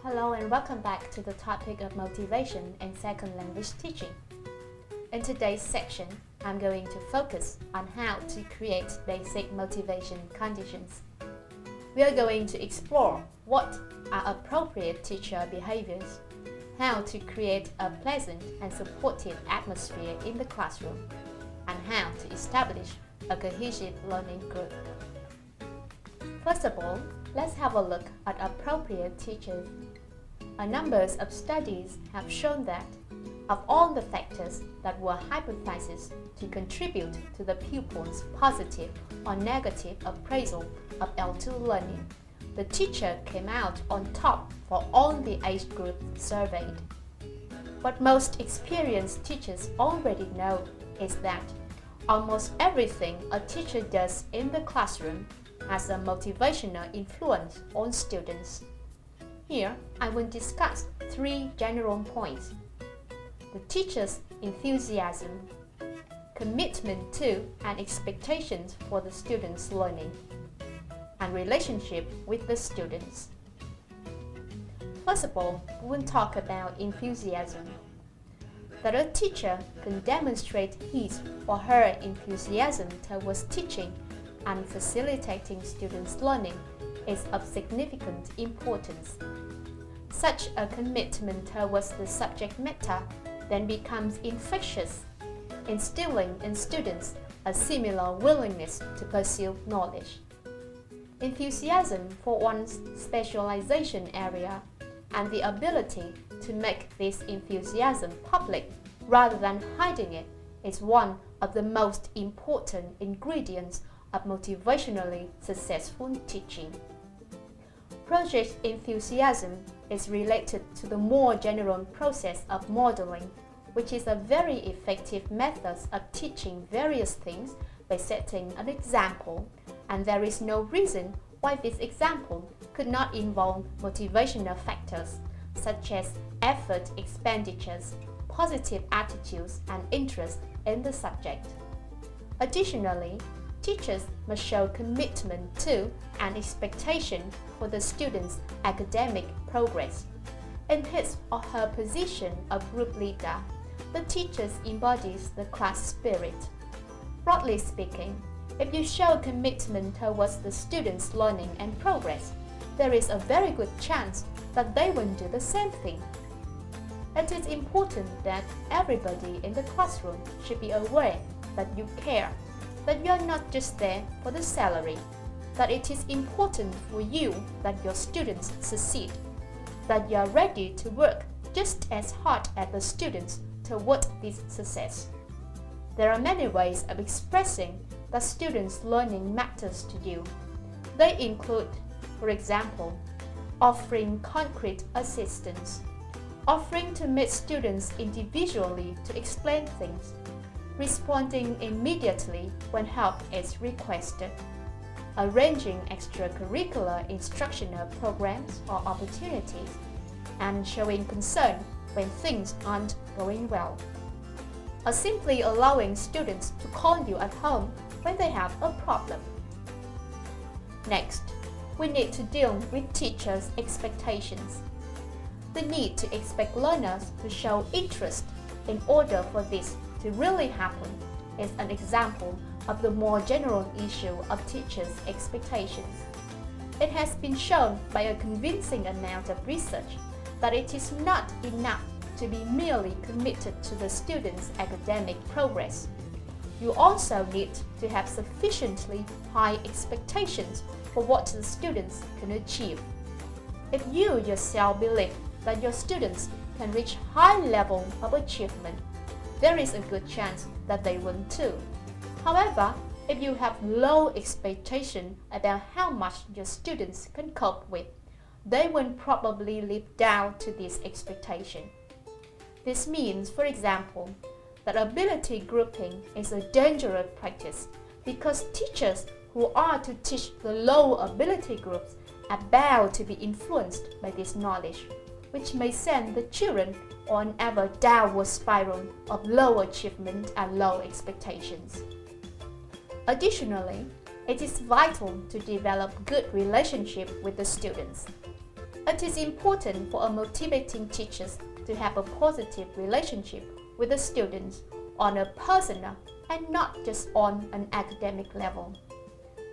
Hello and welcome back to the topic of motivation in second language teaching. In today's section, I'm going to focus on how to create basic motivation conditions. We are going to explore what are appropriate teacher behaviors, how to create a pleasant and supportive atmosphere in the classroom, and how to establish a cohesive learning group. First of all, let's have a look at appropriate teachers. A number of studies have shown that of all the factors that were hypothesized to contribute to the pupil's positive or negative appraisal of L2 learning, the teacher came out on top for all the age groups surveyed. What most experienced teachers already know is that almost everything a teacher does in the classroom has a motivational influence on students. Here, I will discuss three general points: the teacher's enthusiasm, commitment to and expectations for the students' learning, and relationship with the students. First of all, we will talk about enthusiasm. That a teacher can demonstrate his or her enthusiasm towards teaching and facilitating students' learning is of significant importance. Such a commitment towards the subject matter then becomes infectious, instilling in students a similar willingness to pursue knowledge. Enthusiasm for one's specialization area and the ability to make this enthusiasm public rather than hiding it is one of the most important ingredients of motivationally successful teaching. Project enthusiasm is related to the more general process of modeling, which is a very effective method of teaching various things by setting an example, and there is no reason why this example could not involve motivational factors such as effort expenditures, positive attitudes, and interest in the subject. Additionally, teachers must show commitment to and expectation for the student's academic progress. In his or her position of group leader, the teacher embodies the class spirit. Broadly speaking, if you show commitment towards the student's learning and progress, there is a very good chance that they will do the same thing. It is important that everybody in the classroom should be aware that you care, that you are not just there for the salary, that it is important for you that your students succeed, that you are ready to work just as hard as the students toward this success. There are many ways of expressing that students' learning matters to you. They include, for example, offering concrete assistance, offering to meet students individually to explain things, responding immediately when help is requested, arranging extracurricular instructional programs or opportunities, and showing concern when things aren't going well, or simply allowing students to call you at home when they have a problem. Next, we need to deal with teachers' expectations. The need to expect learners to show interest in order for this to really happen is an example of the more general issue of teachers' expectations. It has been shown by a convincing amount of research that it is not enough to be merely committed to the student's academic progress. You also need to have sufficiently high expectations for what the students can achieve. If you yourself believe that your students can reach high level of achievement, there is a good chance that they will too. However, if you have low expectation about how much your students can cope with, they will probably live down to this expectation. This means, for example, that ability grouping is a dangerous practice because teachers who are to teach the low ability groups are bound to be influenced by this knowledge, which may send the children on an ever downward spiral of low achievement and low expectations. Additionally, it is vital to develop good relationship with the students. It is important for a motivating teacher to have a positive relationship with the students on a personal and not just on an academic level.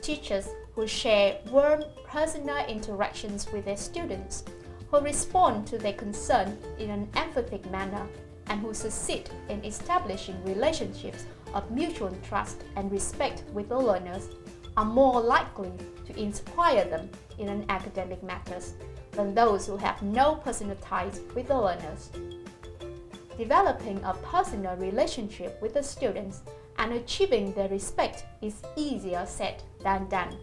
Teachers who share warm personal interactions with their students, who respond to their concern in an emphatic manner, and who succeed in establishing relationships of mutual trust and respect with the learners are more likely to inspire them in academic matters than those who have no personal ties with the learners. Developing a personal relationship with the students and achieving their respect is easier said than done.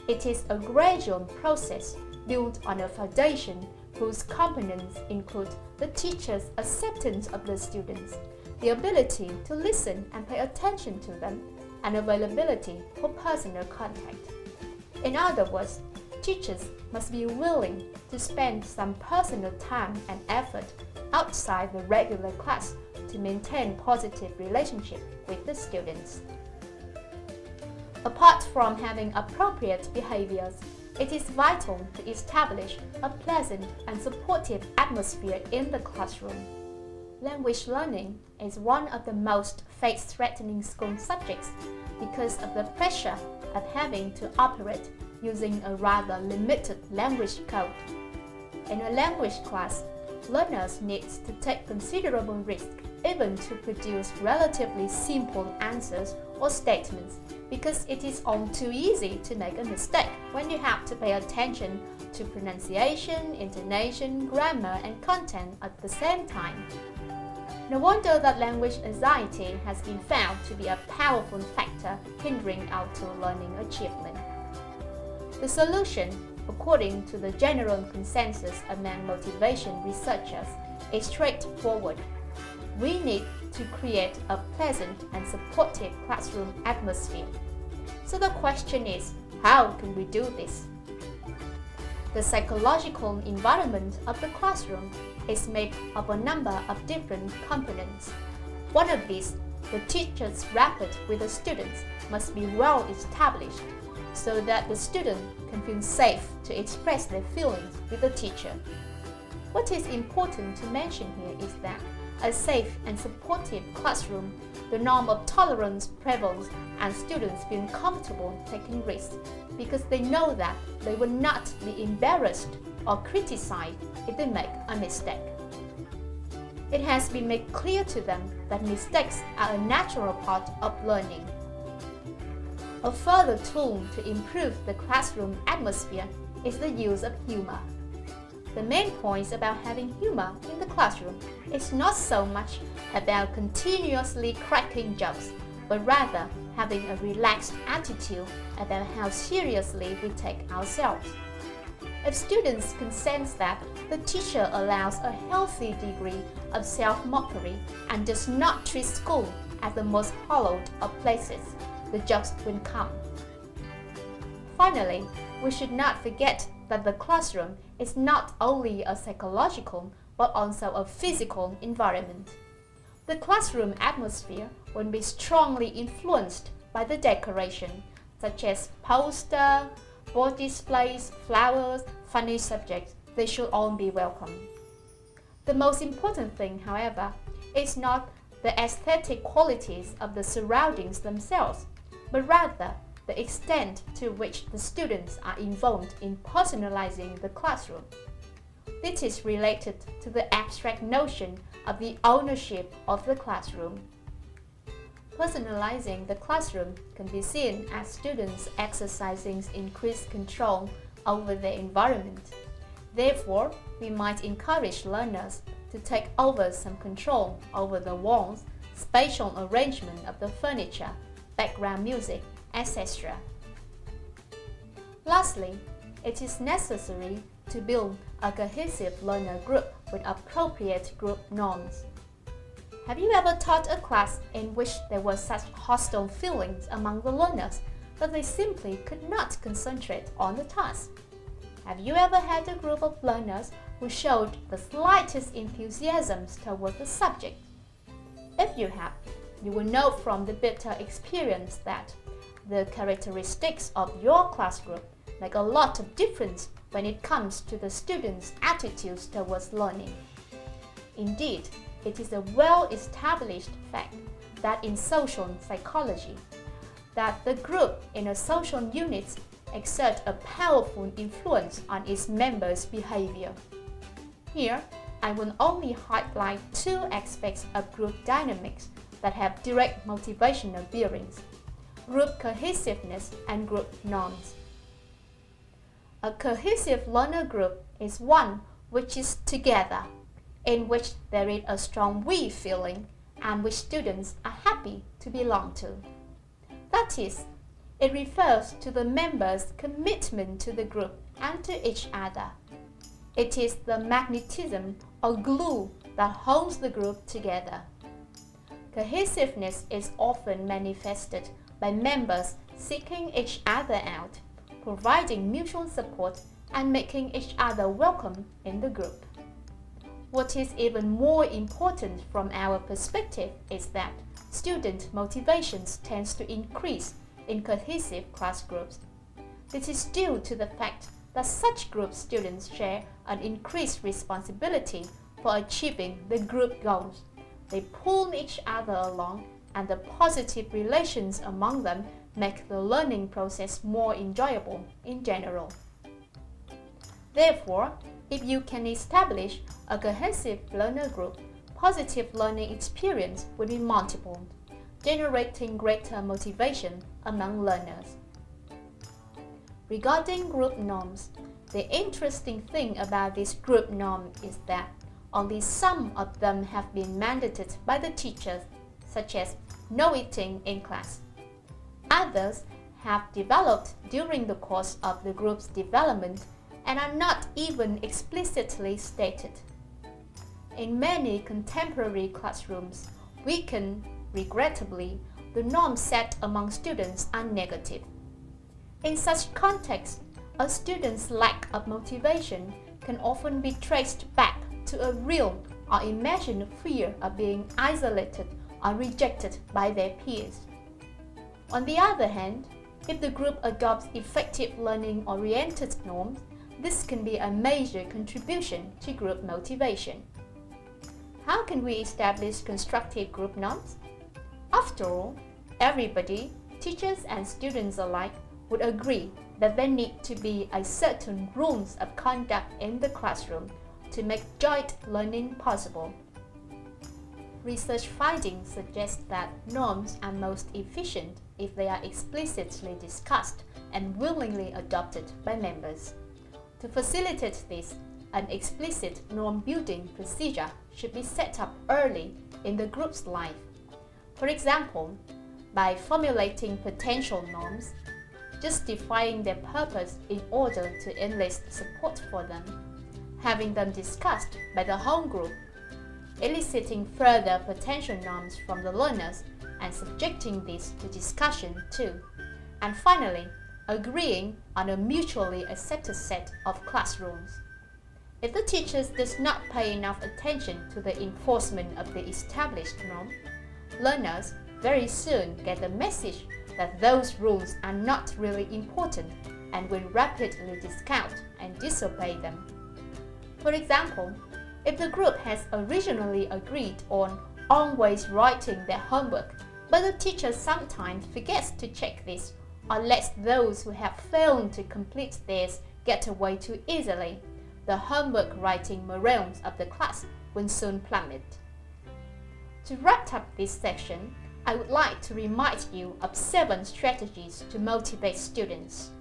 It is a gradual process built on a foundation whose components include the teacher's acceptance of the students, the ability to listen and pay attention to them, and availability for personal contact. In other words, teachers must be willing to spend some personal time and effort outside the regular class to maintain positive relationship with the students. Apart from having appropriate behaviors, it is vital to establish a pleasant and supportive atmosphere in the classroom. Language learning is one of the most face-threatening school subjects because of the pressure of having to operate using a rather limited language code. In a language class, learners need to take considerable risk even to produce relatively simple answers or statements because it is all too easy to make a mistake when you have to pay attention to pronunciation, intonation, grammar, and content at the same time. No wonder that language anxiety has been found to be a powerful factor hindering our learning achievement. The solution, according to the general consensus among motivation researchers, is straightforward. We need to create a pleasant and supportive classroom atmosphere. So the question is, how can we do this? The psychological environment of the classroom is made of a number of different components. One of these, the teacher's rapport with the students, must be well established so that the student can feel safe to express their feelings with the teacher. What is important to mention here is that a safe and supportive classroom, the norm of tolerance prevails and students feel comfortable taking risks because they know that they will not be embarrassed or criticized if they make a mistake. It has been made clear to them that mistakes are a natural part of learning. A further tool to improve the classroom atmosphere is the use of humor. The main point about having humor in the classroom is not so much about continuously cracking jokes, but rather having a relaxed attitude about how seriously we take ourselves. If students can sense that the teacher allows a healthy degree of self-mockery and does not treat school as the most hallowed of places, the jokes will come. Finally, we should not forget that the classroom is not only a psychological but also a physical environment. The classroom atmosphere will be strongly influenced by the decoration, such as posters, board displays, flowers, funny subjects. They should all be welcome. The most important thing, however, is not the aesthetic qualities of the surroundings themselves, but rather the extent to which the students are involved in personalizing the classroom. This is related to the abstract notion of the ownership of the classroom. Personalizing the classroom can be seen as students exercising increased control over their environment. Therefore, we might encourage learners to take over some control over the walls, spatial arrangement of the furniture, background music, etc. Lastly, it is necessary to build a cohesive learner group with appropriate group norms. Have you ever taught a class in which there were such hostile feelings among the learners that they simply could not concentrate on the task? Have you ever had a group of learners who showed the slightest enthusiasm towards the subject? If you have, you will know from the bitter experience that the characteristics of your class group make a lot of difference when it comes to the students' attitudes towards learning. Indeed, it is a well-established fact that in social psychology, that the group in a social unit exerts a powerful influence on its members' behavior. Here, I will only highlight two aspects of group dynamics that have direct motivational bearings: group cohesiveness and group norms. A cohesive learner group is one which is together, in which there is a strong we feeling and which students are happy to belong to. That is, it refers to the members' commitment to the group and to each other. It is the magnetism or glue that holds the group together. Cohesiveness is often manifested by members seeking each other out, providing mutual support and making each other welcome in the group. What is even more important from our perspective is that student motivations tends to increase in cohesive class groups. This is due to the fact that such group students share an increased responsibility for achieving the group goals. They pull each other along, and the positive relations among them make the learning process more enjoyable in general. Therefore, if you can establish a cohesive learner group, positive learning experience will be multiplied, generating greater motivation among learners. Regarding group norms, the interesting thing about this group norm is that only some of them have been mandated by the teachers, such as no eating in class. Others have developed during the course of the group's development and are not even explicitly stated. In many contemporary classrooms, regrettably, the norms set among students are negative. In such contexts, a student's lack of motivation can often be traced back to a real or imagined fear of being isolated or rejected by their peers. On the other hand, if the group adopts effective learning-oriented norms, this can be a major contribution to group motivation. How can we establish constructive group norms? After all, everybody, teachers and students alike, would agree that there need to be a certain rules of conduct in the classroom to make joint learning possible. Research findings suggest that norms are most efficient if they are explicitly discussed and willingly adopted by members. To facilitate this, an explicit norm-building procedure should be set up early in the group's life. For example, by formulating potential norms, justifying their purpose in order to enlist support for them, having them discussed by the whole group, eliciting further potential norms from the learners and subjecting these to discussion too, and finally, agreeing on a mutually accepted set of class rules. If the teachers does not pay enough attention to the enforcement of the established norm, learners very soon get the message that those rules are not really important and will rapidly discount and disobey them. For example, if the group has originally agreed on always writing their homework, but the teacher sometimes forgets to check this or lets those who have failed to complete theirs get away too easily, the homework writing morale of the class will soon plummet. To wrap up this section, I would like to remind you of 7 strategies to motivate students.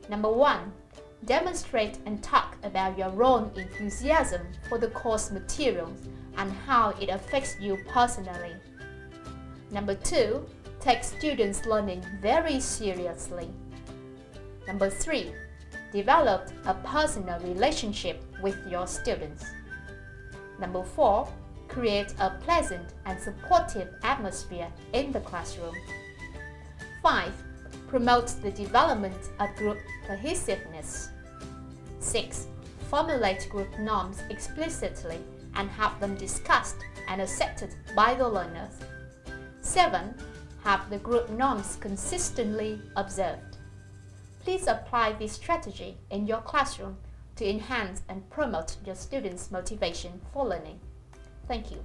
Number 1. Demonstrate and talk about your own enthusiasm for the course materials and how it affects you personally. Number 2. Take students' learning very seriously. Number 3. Develop a personal relationship with your students. Number 4. Create a pleasant and supportive atmosphere in the classroom. 5. Promote the development of group cohesiveness. 6. Formulate group norms explicitly and have them discussed and accepted by the learners. 7. Have the group norms consistently observed. Please apply this strategy in your classroom to enhance and promote your students' motivation for learning. Thank you.